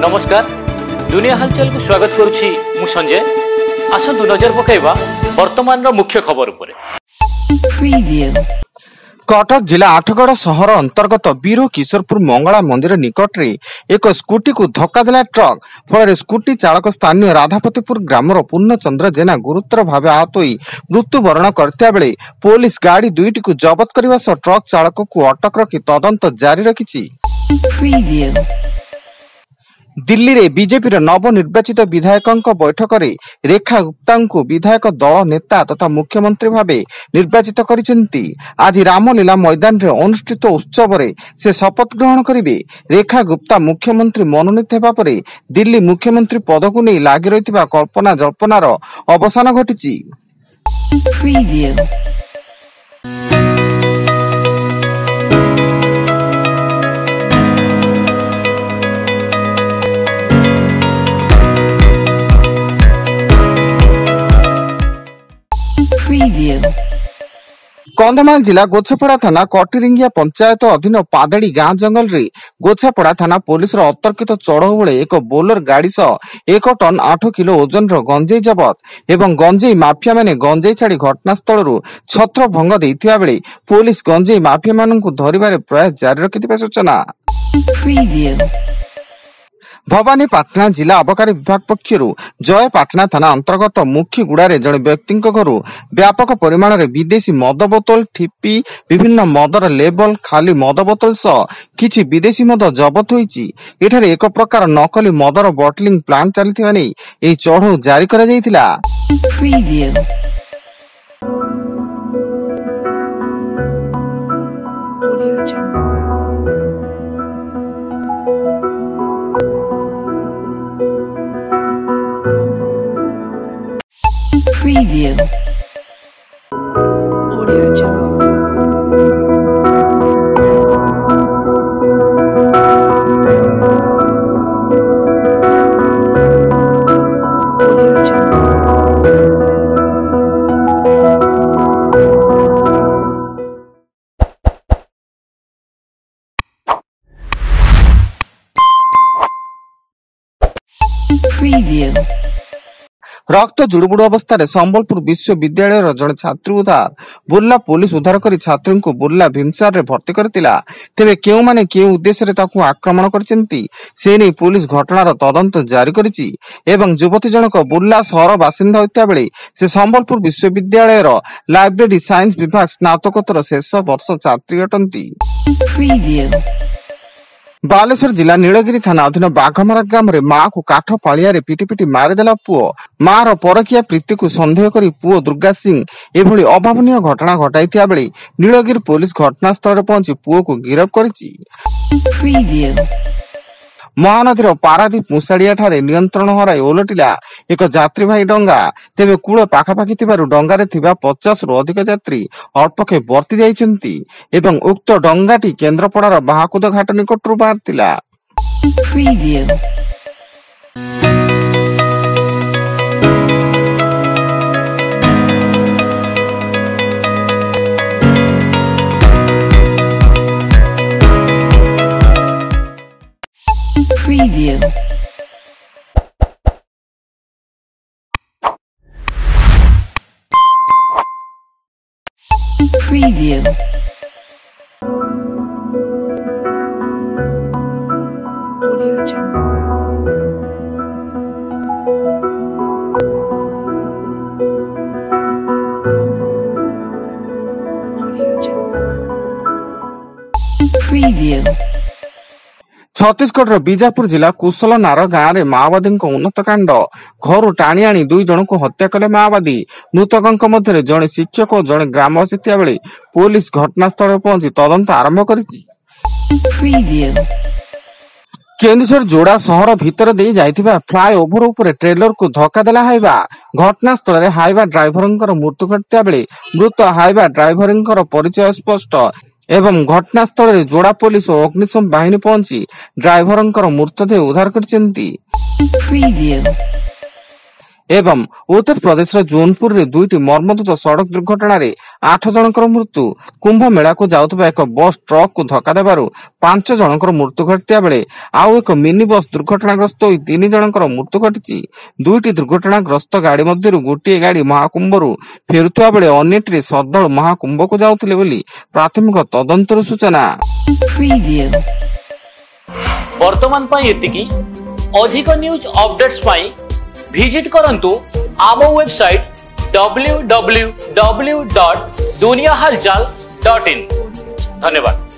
नमस्कार दुनिया हालचाल को स्वागत करुछि मु संजय। आसंतु नजर पकाइबा वर्तमान मुख्य खबर उपरे। कटक जिला आठगड़ सहर अंतर्गत बीरो किशोरपुर मंगला मंदिर निकट रे एक स्कूटी को धक्का देला ट्रक। फल स्कूटी चालक स्थानीय राधापतिपुर ग्रामर पूर्णचंद्र जेना गुरुतर भाव आहत होई मृत्युवरण करता बेले पुलिस गाड़ी दुईटी को जबत करने सह ट्रक चालक को अटक रखी तदंत जारी रखिछि। दिल्ली रे बीजेपी नवनिर्वाचित विधायकों बैठक रे रेखा गुप्ता को विधायक दल नेता तथा मुख्यमंत्री भावे निर्वाचित करिसेंती। आज रामलीला मैदान रे अनुष्ठित उत्सव रे से शपथ ग्रहण करिवे। रेखा गुप्ता मुख्यमंत्री मनोनीत हेबा परे दिल्ली मुख्यमंत्री पद को नहीं लागि रहितबा कल्पना जल्पनार अवसान घटिछि। कंधमाल जिला गोछापड़ा थाना कटिरिंगिया पंचायत अधीन पादड़ी गाँ जंगल रे गोछापड़ा थाना पुलिस अतर्कित चढ़ऊ बेले एक बोलर गाड़ी सह 1 टन 8 किलो ओजन गंजेई जबत एवं गंजेई माफिया माने गंजेई छाड़ी घटनास्थल छत्र भंग देइथिबा बेले पुलिस गंजेई माफिया माननकु धरिबारे प्रयास जारी रखिथिबा सूचना। भवानीपाटना जिला अबकारी विभाग पक्षर जयपाटना थाना अंतर्गत मुखीगुड़ा जड़े व्यक्ति घर व्यापक परिमाण में विदेशी मद बोतल ठिपी विभिन्न मदर लेबल खाली मद बोतल सह किछि विदेशी मद जबत होईछि। एठारे एक प्रकार नकली मदर बॉटलिंग प्लांट चलिथिबा नै एही चढ़ऊ जारी करा जायतिला। Preview. Audio Jungle. Audio Jungle. Preview. रक्त जुड़बुड़ अवस्था संबलपुर विश्वविद्यालय जड़े छात्री उद्धार। बुर्ला पुलिस उद्धार कर छात्री को बुर्ला भीमसार रे भर्ती करतिला। तेबे केउ माने केउ उद्देश्य रे ताकू आक्रमण करचंती से नै पुलिस घटनार तदंत जारी करिछि एवं युवती जनक बुर्ला सहर बासिंदा होइता बेले से संबलपुर विश्वविद्यालय लाइब्रेरी साइंस विभाग स्नातकोत्तर शेष वर्ष छात्री अटंती। बालेश्वर जिला नीलगिरी थाना अधीन बाघमारा ग्राम रे मां को काठ पालिया रे पिटी पिटी मारिदेला पुओ। मां रो परकिया प्रीति को संदेह करी पुओ दुर्गा सिंह एभली अभावनीय घटना घटाइथिया बेले नीलगिरी पुलिस घटनास्थल रे पहुंची पुओ को गिरफ्त करिछि। महानदी पारादीप मुसाड़िया ठारे नियंत्रण हराई ओलटिला एक यात्रीवाही डंगा। तेबे कूल पाखापाखि थिबारु डंगारे थिबा 50 रु अधिक यात्री अल्पके वर्ती जाइछन्ती एवं उक्त डंगाटी केन्द्रापड़ार बाहाकुद घाट निकटरु बाहरतिला। Preview. Preview. Audio Jungle. Audio Jungle. Preview. Chhattisgarh Bijapur जिला कुशल नार गांव में माओवादी उन्नत कांड। घर टाणी आनी 2 जन को हत्या कले माओवादी। मृतकों मध्य जड़े शिक्षक और जड़े ग्रामवासी थिया बेले पुलिस घटनास्थल पहुंची तदंत आरंभ करिछि। केन्दुझर जोड़ा सहर भितर दे जाइथिबा फ्लाईओवर उपरे ट्रेलर को धक्का देला हाइवा। घटनास्थल हाइवा ड्राइवर मृत्यु घटिया बेले मृत हाइवा ड्राइवर परिचय स्पष्ट एवं घटनास्थल रे जोड़ा पुलिस और अग्निशम बाहिनी पहुंची ड्राइवर मृतदेह उद्धार करछन्ती। ଏବଂ ଉତ୍ତର ପ୍ରଦେଶର ଜୋନପୁର ରେ ଦୁଇଟି ମର୍ମନ୍ତୁଦ ସଡ଼କ ଦୁର୍ଘଟଣାରେ 8 ଜଣଙ୍କର ମୃତ୍ୟୁ। କୁମ୍ଭ ମେଳାକୁ ଯାଉଥିବା ଏକ ବସ୍ ଟ୍ରକକୁ ଧକ୍କା ଦେବାରୁ 5 ଜଣଙ୍କର ମୃତ୍ୟୁ ଘଟିଥିବା ବେଳେ ଆଉ ଏକ ମିନି ବସ୍ ଦୁର୍ଘଟଣାଗ୍ରସ୍ତ ହୋଇ 3 ଜଣଙ୍କର ମୃତ୍ୟୁ ଘଟିଛି। ଦୁଇଟି ଦୁର୍ଘଟଣାଗ୍ରସ୍ତ ଗାଡ଼ି ମଧ୍ୟରୁ ଗୋଟିଏ ଗାଡ଼ି ମହାକୁମ୍ଭରୁ ଫେରୁଥିବା ବେଳେ ଅନ୍ୟଟିରେ ଶ୍ରଦ୍ଧାଳୁ ମହାକୁମ୍ଭକୁ ଯାଉଥିଲେ ବୋଲି ପ୍ରାଥମିକ ତଦନ୍ତରୁ ସୂଚନା। Preview. वर्तमान पाई एतिकी अधिक न्यूज अपडेट्स पाई विजिट करंतु आम वेबसाइट www.duniyahalchal.in। धन्यवाद।